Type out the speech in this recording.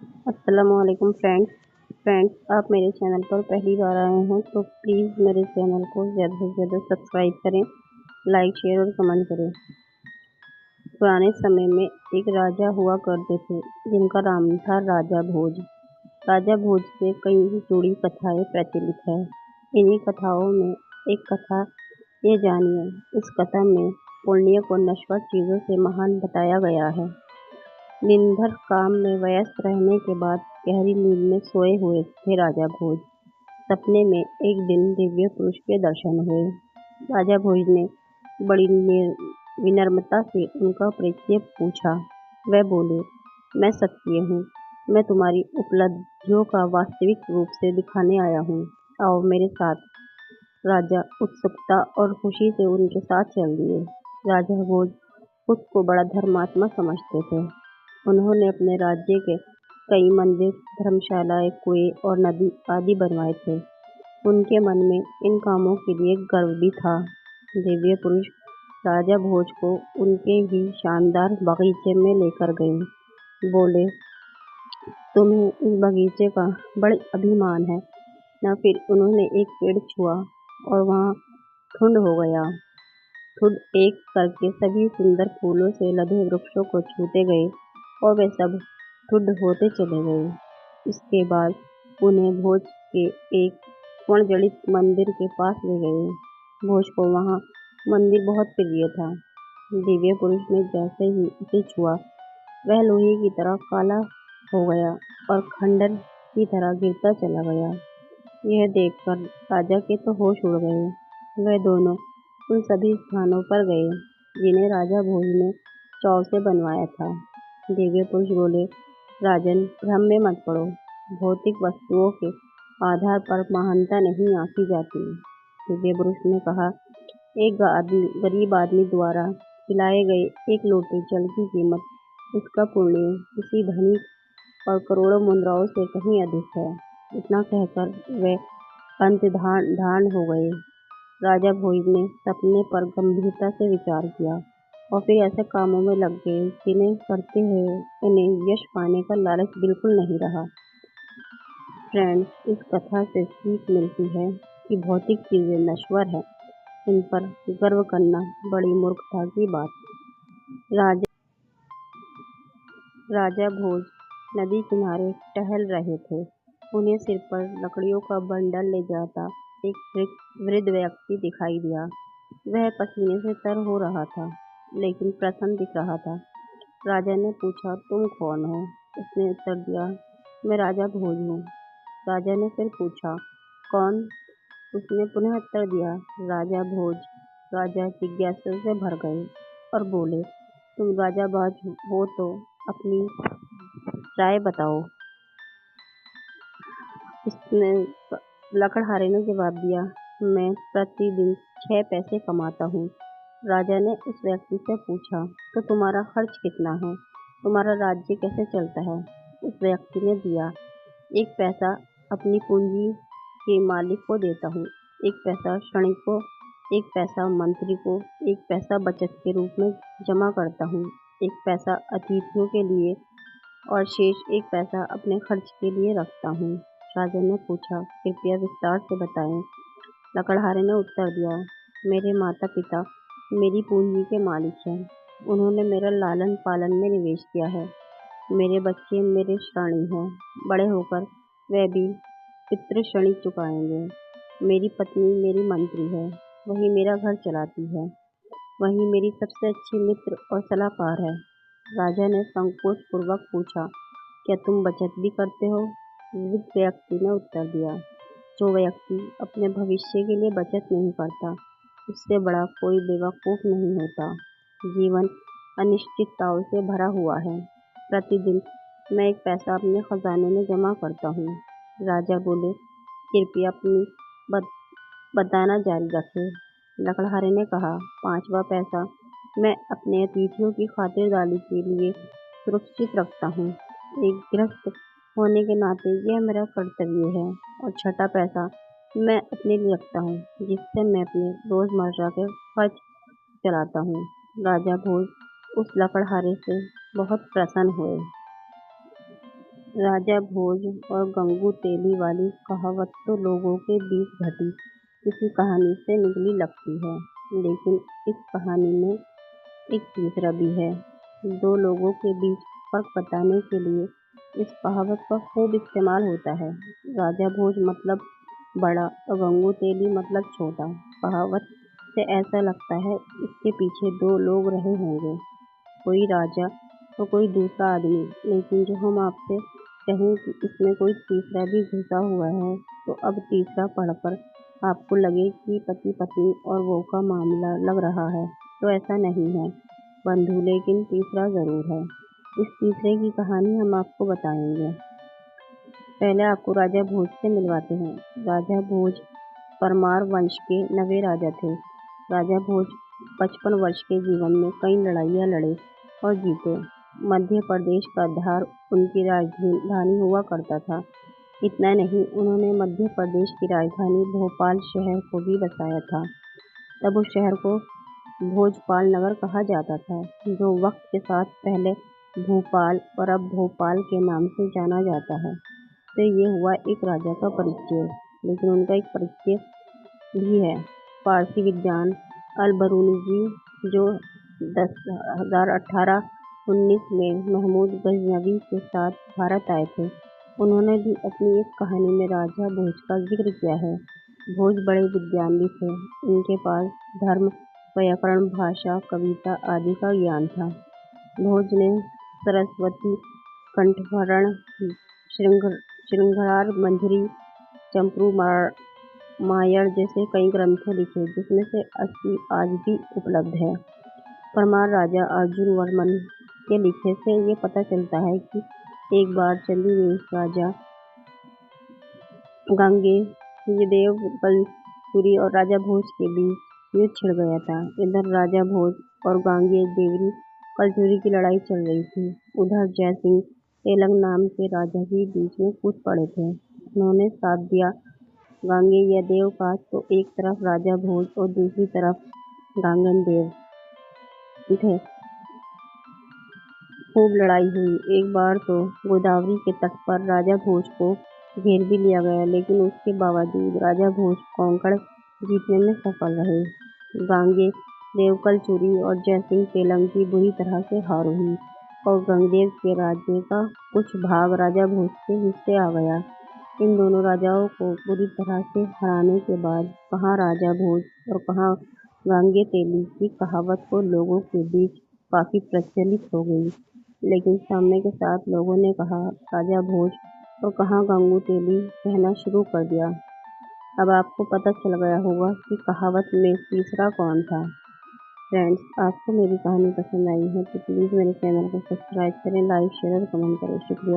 अस्सलामुअलैकुम फ्रेंड्स आप मेरे चैनल पर पहली बार आए हैं तो प्लीज़ मेरे चैनल को ज़्यादा से ज़्यादा सब्सक्राइब करें, लाइक शेयर और कमेंट करें। पुराने समय में एक राजा हुआ करते थे जिनका नाम था राजा भोज। राजा भोज से कई जुड़ी कथाएं प्रचलित है। इन्हीं कथाओं में एक कथा ये जानिए। इस कथा में पुण्य को नश्वर चीज़ों से महान बताया गया है। दिन भर काम में व्यस्त रहने के बाद गहरी नींद में सोए हुए थे राजा भोज। सपने में एक दिन दिव्य पुरुष के दर्शन हुए। राजा भोज ने बड़ी विनम्रता से उनका परिचय पूछा। वह बोले, मैं सत्य हूँ। मैं तुम्हारी उपलब्धियों का वास्तविक रूप से दिखाने आया हूँ। आओ मेरे साथ। राजा उत्सुकता और खुशी से उनके साथ चल दिए। राजा भोज खुद को बड़ा धर्मात्मा समझते थे। उन्होंने अपने राज्य के कई मंदिर, धर्मशालाएं, कुएं और नदी आदि बनवाए थे। उनके मन में इन कामों के लिए गर्व भी था। दिव्य पुरुष राजा भोज को उनके ही शानदार बगीचे में लेकर गए। बोले, तुम्हें इस बगीचे का बड़ा अभिमान है ना। फिर उन्होंने एक पेड़ छुआ और वहाँ ठुंड हो गया। खुद एक करके सभी सुंदर फूलों से लदे वृक्षों को छूते गए और वे सब ठुड्ड होते चले गए। इसके बाद उन्हें भोज के एक स्वर्णजड़ित मंदिर के पास ले गए। भोज को वहाँ मंदिर बहुत प्रिय था। दिव्य पुरुष ने जैसे ही उसे छुआ, वह लोहे की तरह काला हो गया और खंडर की तरह गिरता चला गया। यह देखकर राजा के तो होश उड़ गए। वह दोनों उन सभी स्थानों पर गए जिन्हें राजा भोज ने चाव से बनवाया था। दिव्य पुरुष बोले, राजन, भ्रम में मत पड़ो। भौतिक वस्तुओं के आधार पर महानता नहीं आंकी जाती। दिव्य पुरुष ने कहा, एक गरीब आदमी द्वारा पिलाए गए एक लोटे जल की कीमत उसका पुण्य किसी धनिक और करोड़ों मुद्राओं से कहीं अधिक है। इतना कहकर वे अंतर्धान हो गए। राजा भोज ने सपने पर गंभीरता से विचार किया और फिर ऐसे कामों में लग गए जिन्हें करते हुए उन्हें यश पाने का लालच बिल्कुल नहीं रहा। फ्रेंड्स, इस कथा से सीख मिलती है कि भौतिक चीजें नश्वर है, इन पर गर्व करना बड़ी मूर्खता की बात है। राजा भोज नदी किनारे टहल रहे थे। उन्हें सिर पर लकड़ियों का बंडल ले जाता एक वृद्ध व्यक्ति दिखाई दिया। वह पसीने से तर हो रहा था, लेकिन प्रसन्न दिख रहा था। राजा ने पूछा, तुम कौन हो? उसने उत्तर दिया, मैं राजा भोज हूँ। राजा ने फिर पूछा, कौन? उसने पुनः उत्तर दिया, राजा भोज। राजा जिज्ञासा से भर गए और बोले, तुम राजा भोज हो तो अपनी राय बताओ। उसने लकड़हारे ने जवाब दिया, मैं प्रतिदिन 6 पैसे कमाता हूँ। राजा ने उस व्यक्ति से पूछा, तो तुम्हारा खर्च कितना है? तुम्हारा राज्य कैसे चलता है? उस व्यक्ति ने दिया, 1 पैसा अपनी पूंजी के मालिक को देता हूँ, 1 पैसा क्षणिक को, 1 पैसा मंत्री को, 1 पैसा बचत के रूप में जमा करता हूँ, 1 पैसा अतिथियों के लिए और शेष 1 पैसा अपने खर्च के लिए रखता हूँ। राजा ने पूछा, कृपया विस्तार से बताएं। लकड़हारे ने उत्तर दिया, मेरे माता पिता मेरी पूंजी के मालिक हैं। उन्होंने मेरा लालन पालन में निवेश किया है। मेरे बच्चे मेरे ऋणी हैं। बड़े होकर वे भी पितृऋण चुकाएंगे। मेरी पत्नी मेरी मंत्री है, वही मेरा घर चलाती है। वही मेरी सबसे अच्छी मित्र और सलाहकार है। राजा ने संकोच पूर्वक पूछा, क्या तुम बचत भी करते हो? वृद्ध व्यक्ति ने उत्तर दिया, जो व्यक्ति अपने भविष्य के लिए बचत नहीं करता, उससे बड़ा कोई बेवकूफ नहीं होता। जीवन अनिश्चितताओं से भरा हुआ है। प्रतिदिन मैं 1 पैसा अपने खजाने में जमा करता हूँ। राजा बोले, कृपया अपनी बताना जारी रखें। लकड़हारे ने कहा, 5वां पैसा मैं अपने अतिथियों की खातिरदारी के लिए सुरक्षित रखता हूँ। एक गृहस्थ होने के नाते यह मेरा कर्तव्य है। और 6ठा पैसा मैं अपने लिए रखता हूँ, जिससे मैं अपने रोजमर्रा के खर्च चलाता हूँ। राजा भोज उस लकड़हारे से बहुत प्रसन्न हुए। राजा भोज और गंगू तेली वाली कहावत तो लोगों के बीच घटी किसी कहानी से निकली लगती है, लेकिन इस कहानी में एक तीसरा भी है। दो लोगों के बीच फर्क बताने के लिए इस कहावत का खूब इस्तेमाल होता है। राजा भोज मतलब बड़ा और गंगू तेली मतलब छोटा। कहावत से ऐसा लगता है इसके पीछे दो लोग रहे होंगे, कोई राजा और कोई दूसरा आदमी। लेकिन जो हम आपसे कहें कि इसमें कोई तीसरा भी घुसा हुआ है, तो अब तीसरा पढ़कर आपको लगे कि पति पत्नी और वो का मामला लग रहा है, तो ऐसा नहीं है बंधु, लेकिन तीसरा जरूर है। इस तीसरे की कहानी हम आपको बताएंगे। पहले आपको राजा भोज से मिलवाते हैं। राजा भोज परमार वंश के 9वें राजा थे। राजा भोज 55 वर्ष के जीवन में कई लड़ाइयाँ लड़े और जीते। मध्य प्रदेश का धार उनकी राजधानी हुआ करता था। इतना नहीं, उन्होंने मध्य प्रदेश की राजधानी भोपाल शहर को भी बसाया था। तब उस शहर को भोजपाल नगर कहा जाता था, जो वक्त के साथ पहले भोपाल और अब भोपाल के नाम से जाना जाता है। तो ये हुआ एक राजा का परिचय, लेकिन उनका एक परिचय भी है। फारसी विद्वान अल-बरूनी जी, जो 1819 में महमूद गजनवी के साथ भारत आए थे, उन्होंने भी अपनी एक कहानी में राजा भोज का जिक्र किया है। भोज बड़े विद्वान भी थे। इनके पास धर्म, व्याकरण, भाषा, कविता आदि का ज्ञान था। भोज ने सरस्वती कंठहरण, श्रृंगार मंजरी, चंपू मायर जैसे कई ग्रंथ लिखे, जिसमें से 80 आज भी उपलब्ध है। परमार राजा अर्जुन वर्मन के लिखे से ये पता चलता है कि एक बार चंदीदेश राजा गांगेयदेव कलचुरी और राजा भोज के बीच युद्ध छिड़ गया था। इधर राजा भोज और गांगेयदेवरी कलचुरी की लड़ाई चल रही थी, उधर जयसिंह तेलंग नाम के राजा भी बीच में कूद पड़े थे। उन्होंने साथ दिया गांगेयदेव का, तो एक तरफ राजा भोज और दूसरी तरफ गांगेयदेव थे। खूब लड़ाई हुई। एक बार तो गोदावरी के तट पर राजा भोज को घेर भी लिया गया, लेकिन उसके बावजूद राजा भोज कोंकण जीतने में सफल रहे। गांगेयदेव कलचुरी और जयसिंह तेलंग की बुरी तरह से हार हुई और गंगदेव के राज्य का कुछ भाग राजा भोज के हिस्से आ गया। इन दोनों राजाओं को बुरी तरह से हराने के बाद कहाँ राजा भोज और कहाँ गांगेय-तेली की कहावत तो लोगों के बीच काफी प्रचलित हो गई, लेकिन समय के साथ लोगों ने कहा राजा भोज और कहाँ गंगू-तेली कहना शुरू कर दिया। अब आपको पता चल गया होगा कि कहावत में तीसरा कौन था। फ्रेंड्स, आपको मेरी कहानी पसंद आई है तो प्लीज़ मेरे चैनल को सब्सक्राइब करें, लाइक, शेयर और कमेंट करें। शुक्रिया।